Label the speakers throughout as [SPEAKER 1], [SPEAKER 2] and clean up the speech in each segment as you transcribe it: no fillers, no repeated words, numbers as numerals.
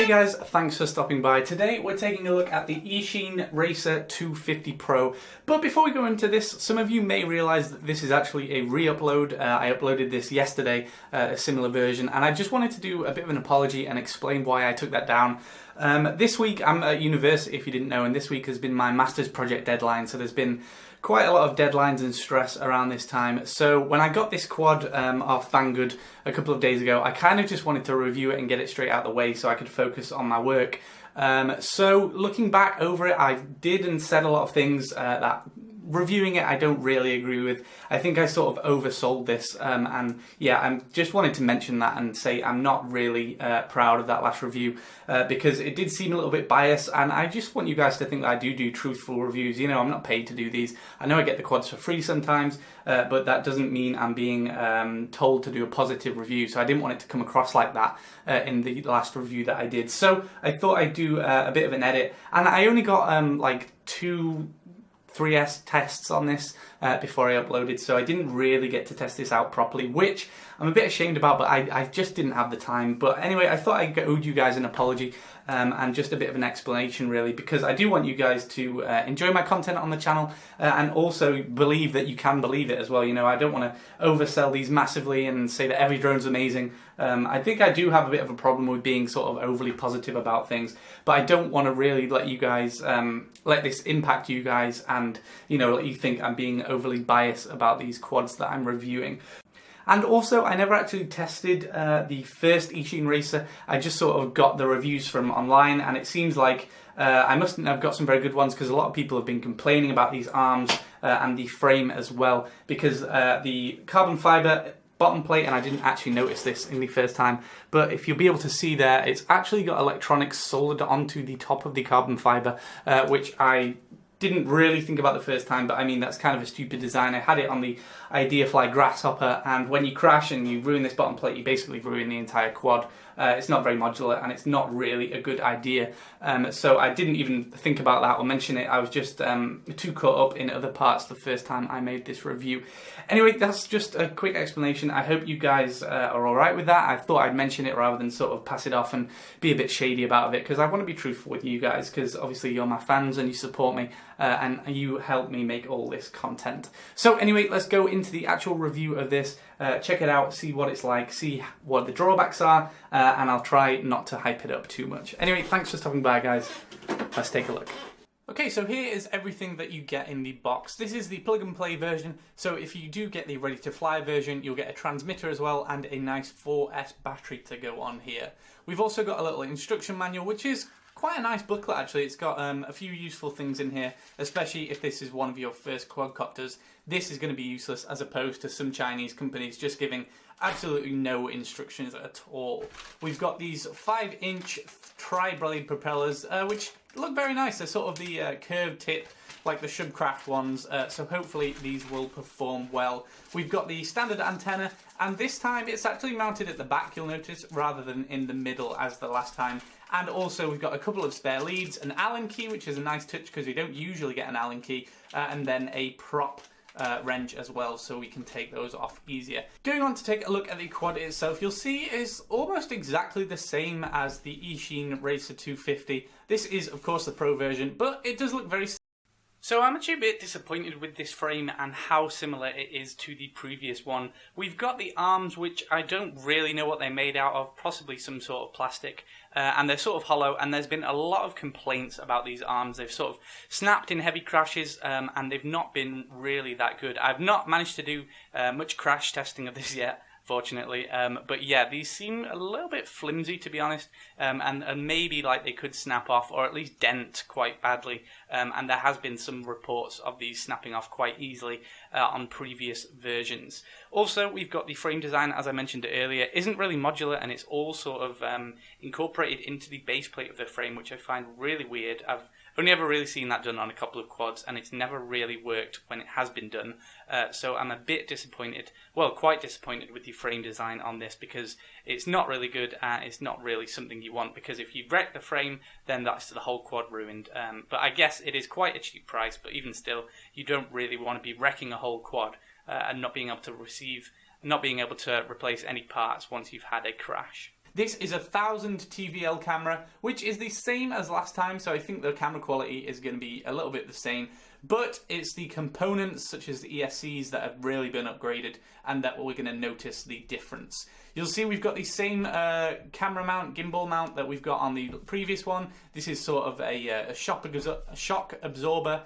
[SPEAKER 1] Hey guys, thanks for stopping by. Today we're taking a look at the Eachine Racer 250 Pro. But before we go into this, some of you may realise that this is actually a re-upload. I uploaded this yesterday, a similar version, and I just wanted to do a bit of an apology and explain why I took that down. This week I'm at university, if you didn't know, and this week has been my master's project deadline, so there's been quite a lot of deadlines and stress around this time. So when I got this quad off Banggood a couple of days ago, I kind of just wanted to review it and get it straight out of the way so I could focus on my work. So looking back over it, I did and said a lot of things that reviewing it I don't really agree with. I think I sort of oversold this, and yeah, I just wanted to mention that and say I'm not really proud of that last review because it did seem a little bit biased, and I just want you guys to think that I do truthful reviews. You know, I'm not paid to do these. I know I get the quads for free sometimes, but that doesn't mean I'm being told to do a positive review, so I didn't want it to come across like that in the last review that I did. So I thought I'd do a bit of an edit, and I only got like 2 3S tests on this before I uploaded, so I didn't really get to test this out properly, which I'm a bit ashamed about, but I just didn't have the time. But anyway, I thought I owed you guys an apology and just a bit of an explanation, really, because I do want you guys to enjoy my content on the channel and also believe that you can believe it as well. You know, I don't want to oversell these massively and say that every drone's amazing. I think I do have a bit of a problem with being sort of overly positive about things, but I don't want to really let you guys, let this impact you guys and, you know, let you think I'm being overly biased about these quads that I'm reviewing. And also, I never actually tested the first Eachine Racer. I just sort of got the reviews from online, and it seems like I mustn't have got some very good ones, because a lot of people have been complaining about these arms and the frame as well, because the carbon fibre bottom plate, and I didn't actually notice this in the first time, but if you'll be able to see there, it's actually got electronics soldered onto the top of the carbon fibre, which I didn't really think about the first time, but I mean, that's kind of a stupid design. I had it on the Ideafly Grasshopper, and when you crash and you ruin this bottom plate, you basically ruin the entire quad. It's not very modular, and it's not really a good idea. So I didn't even think about that or mention it. I was just too caught up in other parts the first time I made this review. Anyway, that's just a quick explanation. I hope you guys are alright with that. I thought I'd mention it rather than sort of pass it off and be a bit shady about it, because I want to be truthful with you guys, because obviously you're my fans and you support me and you help me make all this content. So anyway, let's go into the actual review of this. Check it out, see what it's like, see what the drawbacks are, and I'll try not to hype it up too much. Anyway, thanks for stopping by, guys. Let's take a look. Okay, so here is everything that you get in the box. This is the plug and play version, so if you do get the ready to fly version, you'll get a transmitter as well and a nice 4S battery to go on here. We've also got a little instruction manual, which is quite a nice booklet actually. It's got a few useful things in here, especially if this is one of your first quadcopters. This is going to be useless, as opposed to some Chinese companies just giving absolutely no instructions at all. We've got these 5-inch tri-blade propellers, which look very nice. They're sort of the curved tip, like the Shubcraft ones, so hopefully these will perform well. We've got the standard antenna, and this time it's actually mounted at the back, you'll notice, rather than in the middle as the last time. And also we've got a couple of spare leads, an Allen key, which is a nice touch because we don't usually get an Allen key, and then a prop wrench as well, so we can take those off easier. Going on to take a look at the quad itself, you'll see it's almost exactly the same as the Eachine Racer 250. This is of course the Pro version, but it does look very. So I'm actually a bit disappointed with this frame and how similar it is to the previous one. We've got the arms, which I don't really know what they're made out of, possibly some sort of plastic, and they're sort of hollow, and there's been a lot of complaints about these arms. They've sort of snapped in heavy crashes, and they've not been really that good. I've not managed to do much crash testing of this yet, fortunately, but yeah, these seem a little bit flimsy, to be honest, and maybe like they could snap off or at least dent quite badly, and there has been some reports of these snapping off quite easily on previous versions. Also, we've got the frame design, as I mentioned earlier, isn't really modular, and it's all sort of incorporated into the base plate of the frame, which I find really weird. I've only ever really seen that done on a couple of quads, and it's never really worked when it has been done. So I'm a bit disappointed, well, quite disappointed with the frame design on this, because it's not really good, and it's not really something you want, because if you wreck the frame, then that's the whole quad ruined. But I guess it is quite a cheap price, but even still, you don't really want to be wrecking a whole quad and not being able to replace any parts once you've had a crash. This is a 1000 TVL camera, which is the same as last time, so I think the camera quality is going to be a little bit the same, but it's the components such as the ESCs that have really been upgraded and that we're going to notice the difference. You'll see we've got the same camera mount, gimbal mount that we've got on the previous one. This is sort of a shock absorber,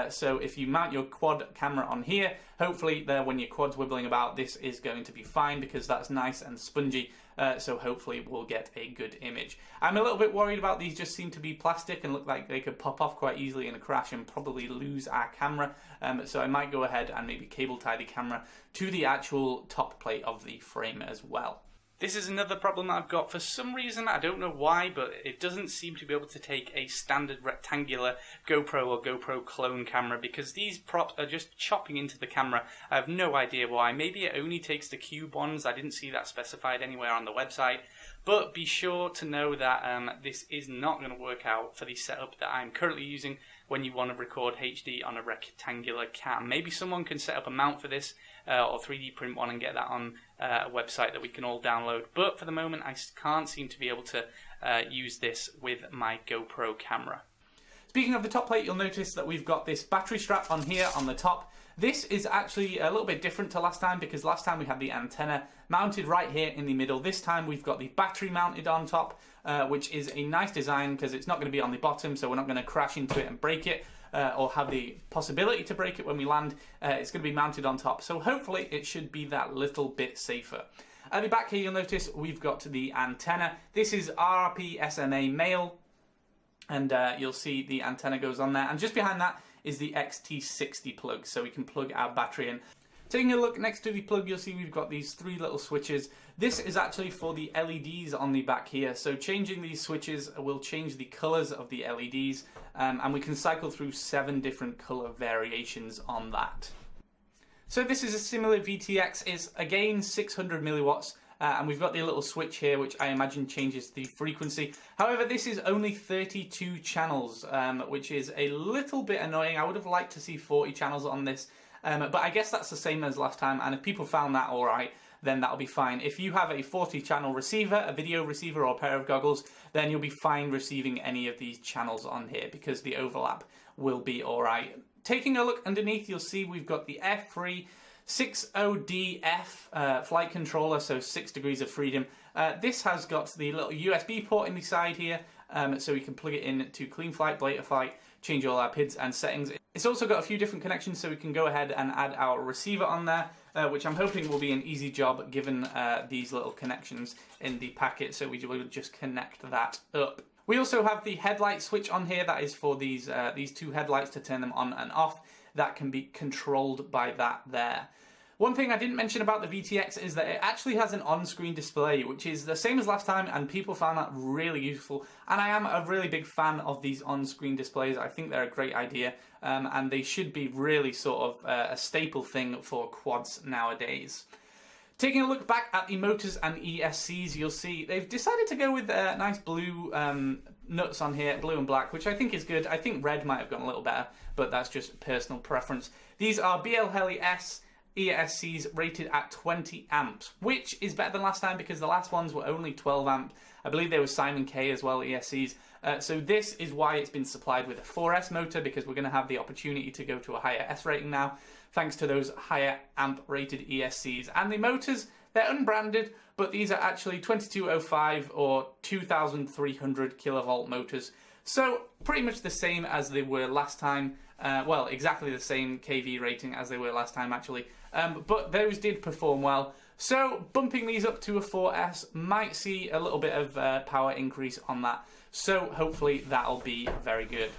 [SPEAKER 1] so if you mount your quad camera on here, hopefully there when your quad's wibbling about, this is going to be fine because that's nice and spongy, so hopefully we'll get a good image. I'm a little bit worried about these, just seem to be plastic and look like they could pop off quite easily in a crash and probably lose our camera, so I might go ahead and maybe cable tie the camera to the actual top plate of the frame as well. This is another problem that I've got. For some reason, I don't know why, but it doesn't seem to be able to take a standard rectangular GoPro or GoPro clone camera because these props are just chopping into the camera. I have no idea why. Maybe it only takes the cube ones. I didn't see that specified anywhere on the website. But be sure to know that this is not going to work out for the setup that I'm currently using when you want to record HD on a rectangular cam. Maybe someone can set up a mount for this or 3D print one and get that on a website that we can all download. But for the moment, I can't seem to be able to use this with my GoPro camera. Speaking of the top plate, you'll notice that we've got this battery strap on here on the top. This is actually a little bit different to last time because last time we had the antenna mounted right here in the middle. This time we've got the battery mounted on top, which is a nice design because it's not going to be on the bottom, so we're not going to crash into it and break it or have the possibility to break it when we land. It's going to be mounted on top, so hopefully it should be that little bit safer. At the back here you'll notice we've got the antenna. This is RP SMA male. And you'll see the antenna goes on there. And just behind that is the XT60 plug, so we can plug our battery in. Taking a look next to the plug, you'll see we've got these three little switches. This is actually for the LEDs on the back here. So changing these switches will change the colors of the LEDs, and we can cycle through 7 different color variations on that. So this is a similar VTX. It's again 600 milliwatts. And we've got the little switch here, which I imagine changes the frequency. However, this is only 32 channels, which is a little bit annoying. I would have liked to see 40 channels on this, but I guess that's the same as last time. And if people found that all right, then that'll be fine. If you have a 40-channel receiver, a video receiver, or a pair of goggles, then you'll be fine receiving any of these channels on here because the overlap will be all right. Taking a look underneath, you'll see we've got the F3 60DF flight controller, so 6 degrees of freedom. This has got the little USB port in the side here, so we can plug it in to clean flight, Blater flight, change all our PIDs and settings. It's also got a few different connections, so we can go ahead and add our receiver on there, which I'm hoping will be an easy job given these little connections in the packet, so we will just connect that up. We also have the headlight switch on here. That is for these 2 headlights to turn them on and off. That can be controlled by that there. One thing I didn't mention about the VTX is that it actually has an on-screen display, which is the same as last time, and people found that really useful. And I am a really big fan of these on-screen displays. I think they're a great idea, and they should be really sort of a staple thing for quads nowadays. Taking a look back at the motors and ESCs, you'll see they've decided to go with nice blue nuts on here, blue and black, which I think is good. I think red might have gone a little better, but that's just personal preference. These are BL Heli S ESCs rated at 20 amps, which is better than last time because the last ones were only 12 amp. I believe there was Simon K as well, ESCs. So this is why it's been supplied with a 4S motor, because we're going to have the opportunity to go to a higher S rating now, thanks to those higher amp rated ESCs. And the motors, they're unbranded, but these are actually 2205 or 2300 kilovolt motors. So pretty much the same as they were last time. Well, exactly the same kV rating as they were last time actually. But those did perform well. So bumping these up to a 4S might see a little bit of power increase on that. So hopefully that'll be very good.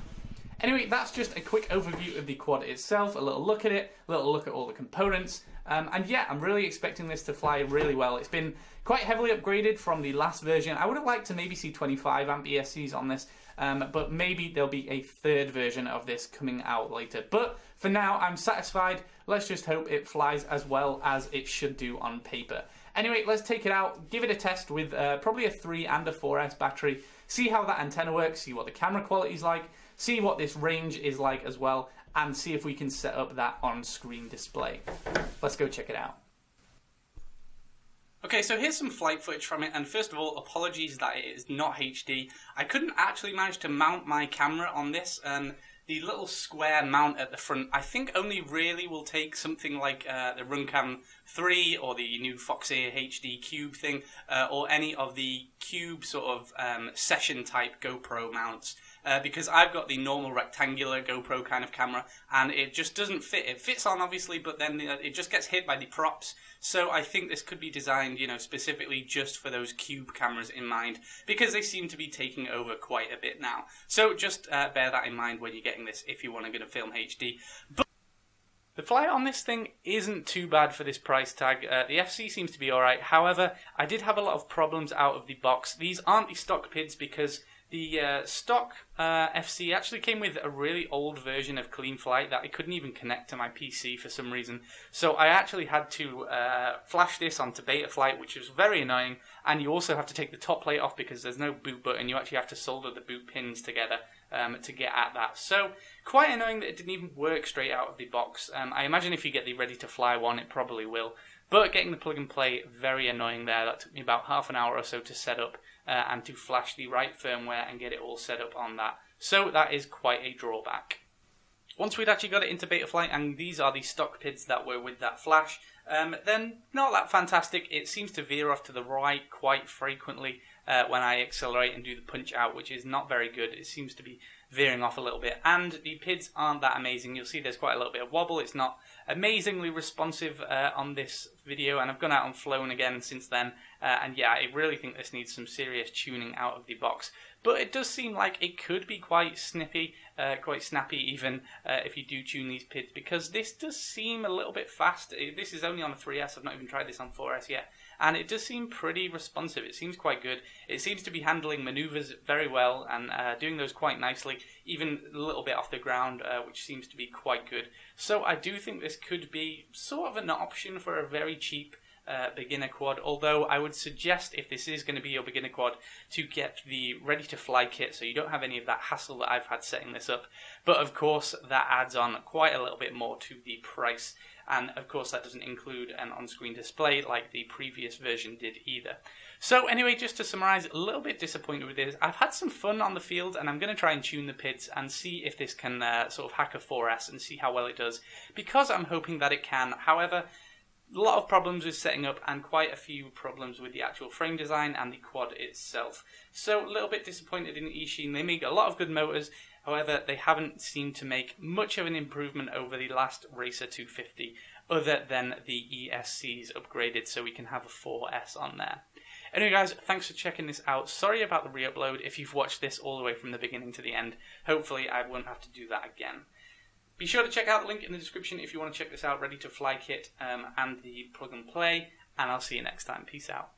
[SPEAKER 1] Anyway, that's just a quick overview of the quad itself, a little look at it, a little look at all the components, and yeah, I'm really expecting this to fly really well. It's been quite heavily upgraded from the last version. I would have liked to maybe see 25 amp ESCs on this, but maybe there'll be a 3rd version of this coming out later. But for now, I'm satisfied. Let's just hope it flies as well as it should do on paper. Anyway, let's take it out, give it a test with probably a 3 and a 4S battery, see how that antenna works, see what the camera quality is like, see what this range is like as well, and see if we can set up that on-screen display. Let's go check it out. Okay, Okay, so here's some flight footage from it, and first of all, apologies that it is not HD. I couldn't actually manage to mount my camera on this, and the little square mount at the front I think only really will take something like the Runcam 3 or the new Foxeer HD Cube thing, or any of the Cube sort of session type GoPro mounts. Because I've got the normal rectangular GoPro kind of camera, and it just doesn't fit. It fits on, obviously, but then it just gets hit by the props. So I think this could be designed, you know, specifically just for those Cube cameras in mind, because they seem to be taking over quite a bit now. So just bear that in mind when you're getting this, if you want to film HD. But the flight on this thing isn't too bad for this price tag. The FC seems to be alright. However, I did have a lot of problems out of the box. These aren't the stock PIDs because the stock FC actually came with a really old version of Clean Flight that I couldn't even connect to my PC for some reason. So I actually had to flash this onto Betaflight, which was very annoying. And you also have to take the top plate off because there's no boot button. You actually have to solder the boot pins together to get at that. So quite annoying that it didn't even work straight out of the box. I imagine if you get the ready to fly one, it probably will. But getting the plug and play, very annoying there. That took me about half an hour or so to set up and to flash the right firmware and get it all set up on that. So that is quite a drawback. Once we'd actually got it into Betaflight, and these are the stock PIDs that were with that flash, then not that fantastic. It seems to veer off to the right quite frequently when I accelerate and do the punch out, which is not very good. It seems to be veering off a little bit, and the PIDs aren't that amazing. You'll see there's quite a little bit of wobble. It's not amazingly responsive on this video, and I've gone out and flown again since then, and yeah, I really think this needs some serious tuning out of the box. But it does seem like it could be quite snippy, quite snappy even, if you do tune these PIDs, because this does seem a little bit fast. This is only on a 3S, I've not even tried this on 4S yet, and it does seem pretty responsive. It seems quite good. It seems to be handling maneuvers very well and doing those quite nicely, even a little bit off the ground, which seems to be quite good. So I do think this could be sort of an option for a very cheap beginner quad, although I would suggest, if this is going to be your beginner quad, to get the ready to fly kit so you don't have any of that hassle that I've had setting this up. But of course that adds on quite a little bit more to the price, and of course that doesn't include an on-screen display like the previous version did either. So anyway, just to summarise, a little bit disappointed with this. I've had some fun on the field, and I'm going to try and tune the PIDs and see if this can sort of hack a 4S and see how well it does, because I'm hoping that it can. However, a lot of problems with setting up and quite a few problems with the actual frame design and the quad itself. So a little bit disappointed in Eachine. They make a lot of good motors, however they haven't seemed to make much of an improvement over the last Racer 250 other than the ESCs upgraded so we can have a 4S on there. Anyway guys, thanks for checking this out. Sorry about the re-upload if you've watched this all the way from the beginning to the end. Hopefully I won't have to do that again. Be sure to check out the link in the description if you want to check this out, Ready to Fly kit and the plug and play, and I'll see you next time. Peace out.